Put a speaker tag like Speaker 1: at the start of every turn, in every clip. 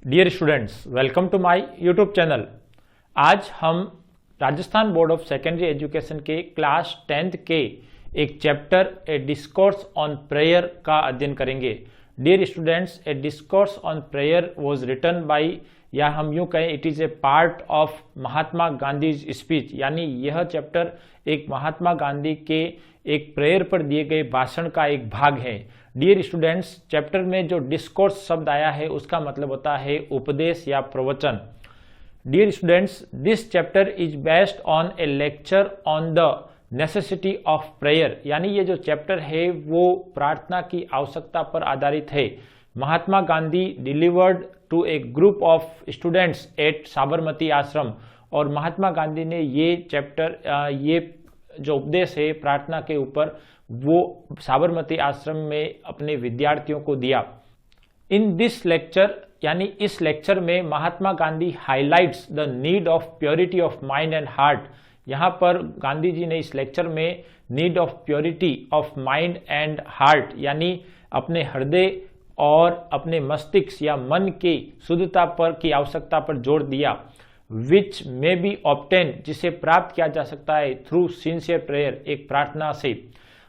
Speaker 1: Dear students, welcome to my YouTube channel. आज हम Rajasthan board of secondary education के class 10th के एक chapter a discourse on prayer का अध्ययन करेंगे। Dear students, a discourse on prayer was written by, या हम यूं कहें it is a part of Mahatma Gandhi speech, यानी यह चैप्टर एक महात्मा गांधी के एक प्रेयर पर दिए गए भाषण का एक भाग है। डियर स्टूडेंट्स, चैप्टर में जो डिस्कोर्स शब्द आया है उसका मतलब होता है उपदेश या प्रवचन। Dear students, this chapter is based on a lecture on the necessity of prayer, यानी ये जो चैप्टर है वो प्रार्थना की आवश्यकता पर आधारित है। Mahatma Gandhi delivered to a group of students at Sabarmati Ashram, और महात्मा गांधी ने ये चैप्टर ये जो उपदेश है प्रार्थना के ऊपर वो साबरमती आश्रम में अपने विद्यार्थियों को दिया। इन दिस लेक्चर, यानी इस लेक्चर में Mahatma Gandhi highlights the need of purity of mind and heart. यहाँ पर गांधी जी ने इस लेक्चर में need of purity of mind and heart, यानी अपने हृदय और अपने मस्तिष्क या मन की शुद्धता पर की आवश्यकता पर जोर दिया। विच मे बी ऑब्टेन, जिसे प्राप्त किया जा सकता है थ्रू सिंसियर प्रेयर, एक प्रार्थना से।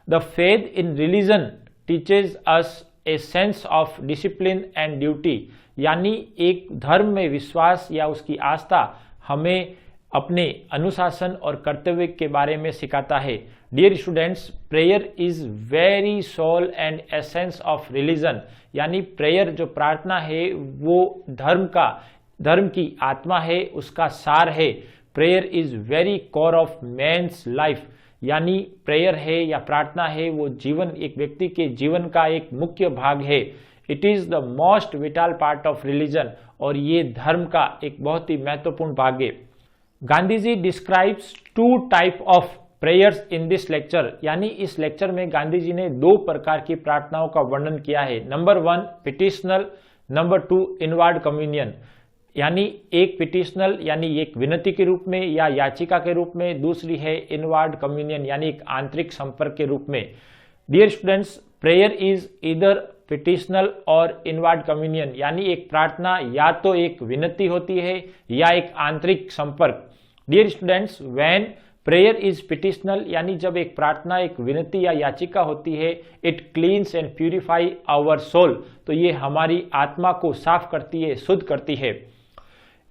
Speaker 1: The faith in religion teaches us a sense of discipline and duty, यानी एक धर्म में विश्वास या उसकी आस्था हमें अपने अनुशासन और कर्तव्य के बारे में सिखाता है। Dear students, prayer is very soul and essence of religion, यानी प्रेयर जो प्रार्थना है वो धर्म की आत्मा है, उसका सार है। Prayer is very core of man's life, यानी प्रेयर है या प्रार्थना है वो जीवन, एक व्यक्ति के जीवन का एक मुख्य भाग है। It is the most whittle part of religion, और ये धर्म का एक बहुत ही महत्वपूर्ण भाग है। Gandhi ji describes two type of prayers in this lecture, यानी इस लेक्चर में गांधी जी ने दो प्रकार की प्रार्थनाओं का वर्णन किया है। नंबर 1 पिटिशनल, नंबर 2 इनवर्ड कम्युनियन, यानी एक पिटिशनल यानी एक विनती के रूप में या याचिका के रूप में, दूसरी है इनवर्ड कम्युनियन यानी एक आंतरिक संपर्क के रूप में। डियर स्टूडेंट्स, प्रेयर इज इधर पिटिशनल और इनवर्ड कम्युनियन, यानी एक प्रार्थना या तो एक विनती होती है या एक आंतरिक संपर्क। Dear students, when prayer is petitional, यानी जब एक प्रार्थना एक विनती या याचिका होती है, it cleanse and purify our soul, तो ये हमारी आत्मा को साफ करती है, शुद्ध करती है।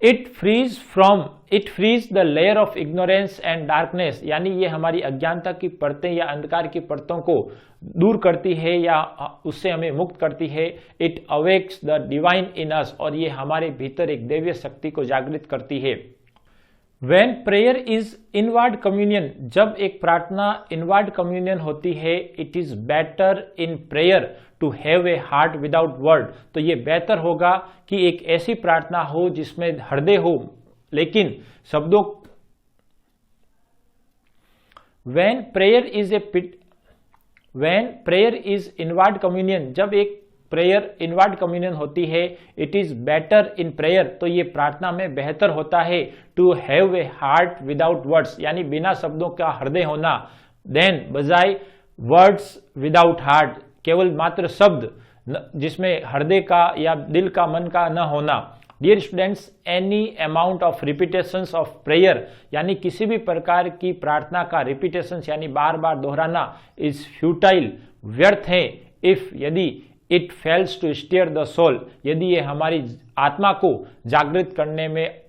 Speaker 1: It frees the layer of ignorance and darkness, यानी ये हमारी अज्ञानता की परतें या अंधकार की परतों को दूर करती है या उससे हमें मुक्त करती है। It awakes the divine in us, और ये हमारे भीतर एक दैवीय शक्ति को जागृत करती है। When prayer is inward communion, जब एक प्रार्थना inward communion होती है, it is better in prayer to have a heart without word, तो ये बेहतर होगा कि एक ऐसी प्रार्थना हो जिसमें हृदय हो लेकिन शब्दों। When prayer is inward communion, जब एक प्रेयर इनवर्ड कम्युनियन होती है, it is better in prayer, तो ये प्रार्थना में बेहतर होता है to have a heart without words, यानी बिना शब्दों का हृदय होना, देन बजाय वर्ड्स विदाउट हार्ट, केवल मात्र शब्द जिसमें हृदय का या दिल का मन का न होना। Dear students, any amount of repetitions of prayer, यानी किसी भी प्रकार की प्रार्थना का रिपीटेशंस यानी बार बार दोहराना इज फ्यूटाइल, व्यर्थ है, इफ यदि it fails to steer the soul, यदि ये हमारी आत्मा को जागृत करने में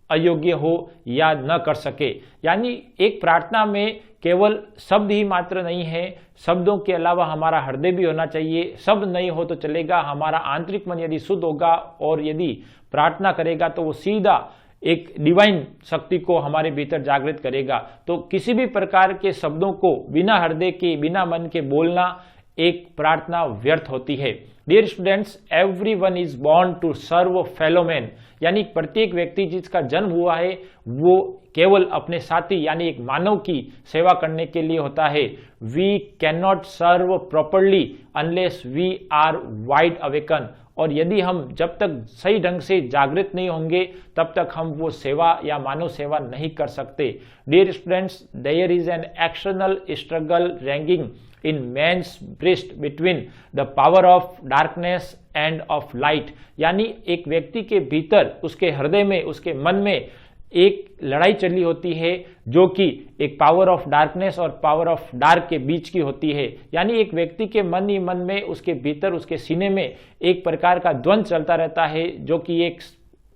Speaker 1: अयोग्य हो या न कर सके। यानी एक प्रार्थना में केवल शब्द ही मात्र नहीं है, शब्दों के अलावा हमारा हृदय भी होना चाहिए। शब्द नहीं हो तो चलेगा, हमारा आंतरिक मन यदि शुद्ध होगा और यदि प्रार्थना करेगा तो वो सीधा एक डिवाइन शक्ति को हमारे भीतर जागृत करेगा। तो किसी भी प्रकार के शब्दों को बिना हृदय के, बिना मन के बोलना एक प्रार्थना व्यर्थ होती है। Dear students, everyone is born to serve fellow man, यानी प्रत्येक व्यक्ति जिसका जन्म हुआ है वो केवल अपने साथी यानी एक मानव की सेवा करने के लिए होता है। We can not serve properly unless we are wide awaken, और यदि हम जब तक सही ढंग से जागृत नहीं होंगे तब तक हम वो सेवा या मानव सेवा नहीं कर सकते। Dear students, there is an external struggle raging in man's breast between the power of darkness and of light, यानी एक व्यक्ति के भीतर, उसके हृदय में, उसके मन में एक लड़ाई चली होती है जो कि एक पावर ऑफ डार्कनेस और पावर ऑफ डार्क के बीच की होती है। यानी एक व्यक्ति के मन ही मन में, उसके भीतर, उसके सीने में एक प्रकार का द्वंद्व चलता रहता है जो कि एक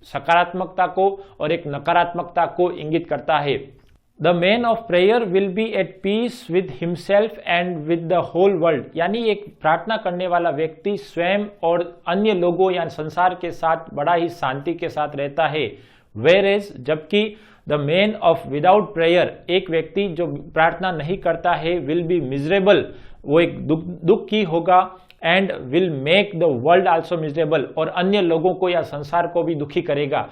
Speaker 1: सकारात्मकता को और एक नकारात्मकता को इंगित करता है। The man of prayer will be at peace with himself and with the whole world, यानी एक प्रार्थना करने वाला व्यक्ति स्वयं और अन्य लोगों या संसार के साथ बड़ा ही शांति के साथ रहता है। Whereas जबकि the man of without prayer, एक व्यक्ति जो प्रार्थना नहीं करता है, विल बी मिजरेबल, वो एक दुखी होगा, and will make the world also miserable, और अन्य लोगों को या संसार को भी दुखी करेगा।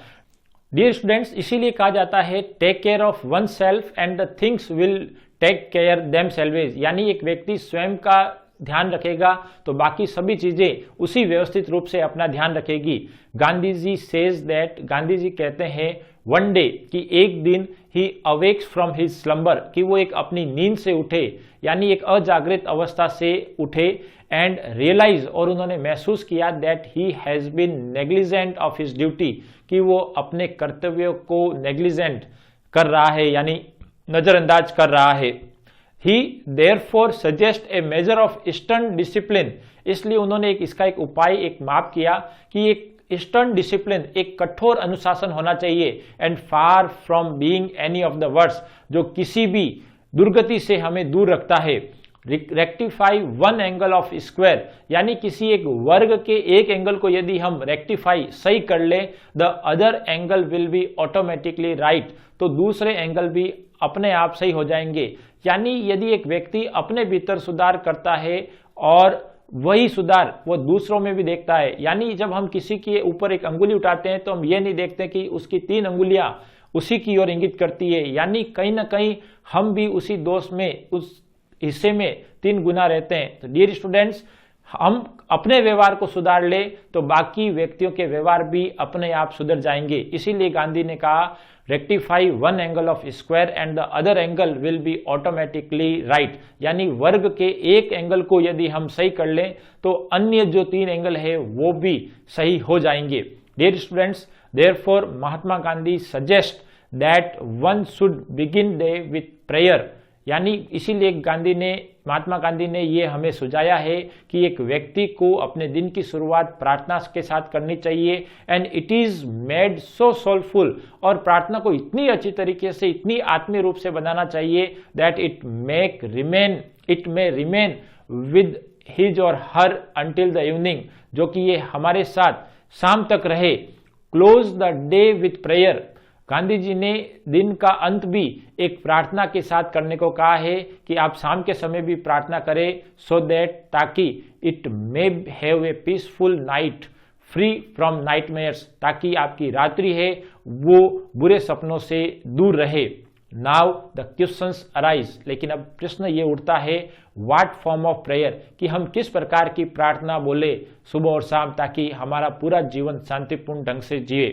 Speaker 1: डियर स्टूडेंट्स, इसीलिए कहा जाता है take care of oneself and the things will take care themselves, यानी एक व्यक्ति स्वयं का ध्यान रखेगा तो बाकी सभी चीजें उसी व्यवस्थित रूप से अपना ध्यान रखेगी। गांधी जी सेज दैट, गांधी जी कहते हैं वन डे, कि एक दिन ही अवेक्स फ्रॉम हिज स्लम्बर, कि वो एक अपनी नींद से उठे, यानी एक अजागृत अवस्था से उठे, एंड रियलाइज, और उन्होंने महसूस किया that he has been negligent of his duty, कि वो अपने कर्तव्यों को नेग्लिजेंट कर रहा है, यानी नजरअंदाज कर रहा है। He therefore suggest a measure of stern discipline, इसलिए उन्होंने इसका एक उपाय, एक माप किया कि एक stern discipline, एक कठोर अनुशासन होना चाहिए, and far from being any of the words, जो किसी भी दुर्गति से हमें दूर रखता है। Rectify one angle of square, यानी किसी एक वर्ग के एक एंगल को यदि हम रेक्टिफाई, सही कर ले, the other angle will be automatically right, तो दूसरे एंगल भी अपने आप सही हो जाएंगे। यानी यदि एक व्यक्ति अपने भीतर सुधार करता है और वही सुधार वो दूसरों में भी देखता है, यानी जब हम किसी के ऊपर एक अंगुली उठाते हैं तो हम ये नहीं देखते कि उसकी 3 अंगुलियां उसी की ओर इंगित करती है, यानी कहीं ना कहीं हम भी उसी दोष में, उस हिस्से में 3 गुना रहते हैं। तो डियर स्टूडेंट्स, हम अपने व्यवहार को सुधार ले तो बाकी व्यक्तियों के व्यवहार भी अपने आप सुधर जाएंगे। इसीलिए गांधी ने कहा rectify one angle of square and the other angle will be automatically right, यानी वर्ग के एक एंगल को यदि हम सही कर लें तो अन्य जो 3 एंगल है वो भी सही हो जाएंगे। Dear students, therefore Mahatma Gandhi suggest that one should begin day with prayer, यानी इसीलिए महात्मा गांधी ने ये हमें सुझाया है कि एक व्यक्ति को अपने दिन की शुरुआत प्रार्थना के साथ करनी चाहिए, and it is made so soulful, और प्रार्थना को इतनी अच्छी तरीके से, इतनी आत्मीय रूप से बनाना चाहिए that it may remain with his और हर अंटिल द इवनिंग, जो कि ये हमारे साथ शाम तक रहे। Close the day with prayer, Gandhi ji ने दिन का अंत भी एक प्रार्थना के साथ करने को कहा है कि आप शाम के समय भी प्रार्थना करें, सो दैट, ताकि it may have a peaceful night free from nightmares, ताकि आपकी रात्रि है वो बुरे सपनों से दूर रहे। नाउ द क्वेश्चंस अराइज, लेकिन अब प्रश्न ये उठता है व्हाट फॉर्म ऑफ प्रेयर, कि हम किस प्रकार की प्रार्थना बोले सुबह और शाम, ताकि हमारा पूरा जीवन शांतिपूर्ण ढंग से जिए।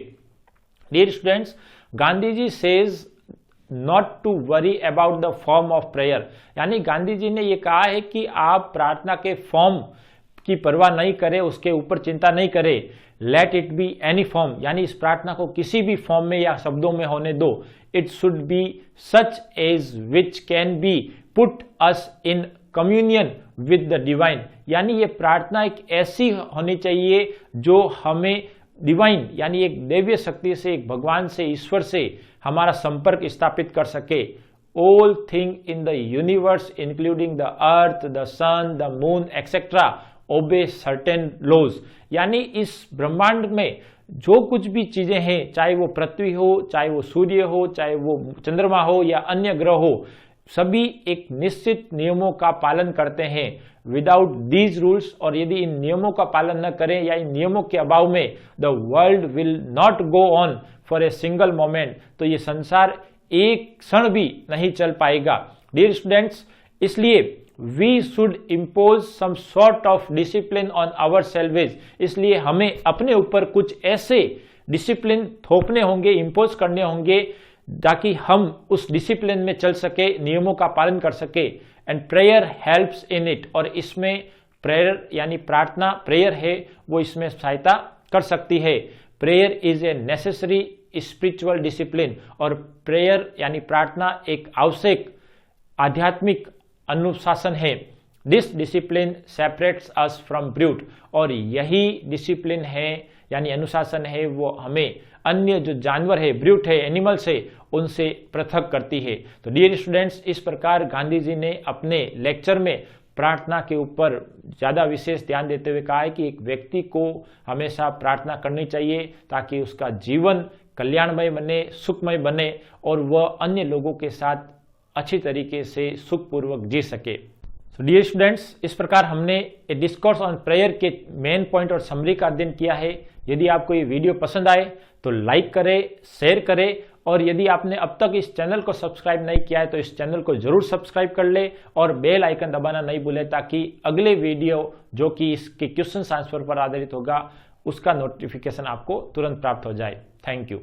Speaker 1: Dear students, Gandhi ji says not to worry about the form of prayer, यानी गांधी जी ने यह कहा है कि आप प्रार्थना के फॉर्म की परवाह नहीं करें, उसके ऊपर चिंता नहीं करें। Let it be any form, यानी इस प्रार्थना को किसी भी फॉर्म में या शब्दों में होने दो। It should be such as which can be put us in communion with the divine, यानी ये प्रार्थना एक ऐसी होनी चाहिए जो हमें डिवाइन, यानी एक देवीय शक्ति से, एक भगवान से, ईश्वर से हमारा संपर्क स्थापित कर सके। All thing in the universe including the earth, the sun, the moon etcetera obey certain laws, यानी इस ब्रह्मांड में जो कुछ भी चीजें हैं, चाहे वो पृथ्वी हो, चाहे वो सूर्य हो, चाहे वो चंद्रमा हो या अन्य ग्रह हो, सभी एक निश्चित नियमों का पालन करते हैं। विदाउट दीज रूल्स, और यदि इन नियमों का पालन न करें या इन नियमों के अभाव में the world will not go on for a single moment, तो ये संसार एक क्षण भी नहीं चल पाएगा। डियर स्टूडेंट्स, इसलिए we should impose some sort of discipline on ourselves, इसलिए हमें अपने ऊपर कुछ ऐसे डिसिप्लिन थोपने होंगे, इम्पोज करने होंगे, ताकि हम उस डिसिप्लिन में चल सके, नियमों का पालन कर सके। And prayer helps in it, और इसमें प्रेयर यानी प्रार्थना, प्रेयर है वो इसमें सहायता कर सकती है। Prayer is a necessary spiritual discipline, और प्रेयर यानी प्रार्थना एक आवश्यक आध्यात्मिक अनुशासन है। This discipline separates us from brute, और यही डिसिप्लिन है यानी अनुशासन है वो हमें अन्य जो जानवर है, ब्रूट है, एनिमल्स है, उनसे पृथक करती है। तो डियर स्टूडेंट्स, इस प्रकार गांधी जी ने अपने लेक्चर में प्रार्थना के ऊपर ज़्यादा विशेष ध्यान देते हुए कहा है कि एक व्यक्ति को हमेशा प्रार्थना करनी चाहिए ताकि उसका जीवन कल्याणमय बने, सुखमय बने, और वह अन्य लोगों के साथ अच्छी तरीके से सुखपूर्वक जी सके। तो डियर स्टूडेंट्स, इस प्रकार हमने ए डिस्कोर्स ऑन प्रेयर के मेन पॉइंट और समरी का अध्ययन किया है। यदि आपको ये वीडियो पसंद आए तो लाइक करें, शेयर करें, और यदि आपने अब तक इस चैनल को सब्सक्राइब नहीं किया है तो इस चैनल को जरूर सब्सक्राइब कर ले और बेल आइकन दबाना नहीं भूलें, ताकि अगले वीडियो जो कि इसके क्वेश्चन आंसर पर आधारित होगा उसका नोटिफिकेशन आपको तुरंत प्राप्त हो जाए। Thank you.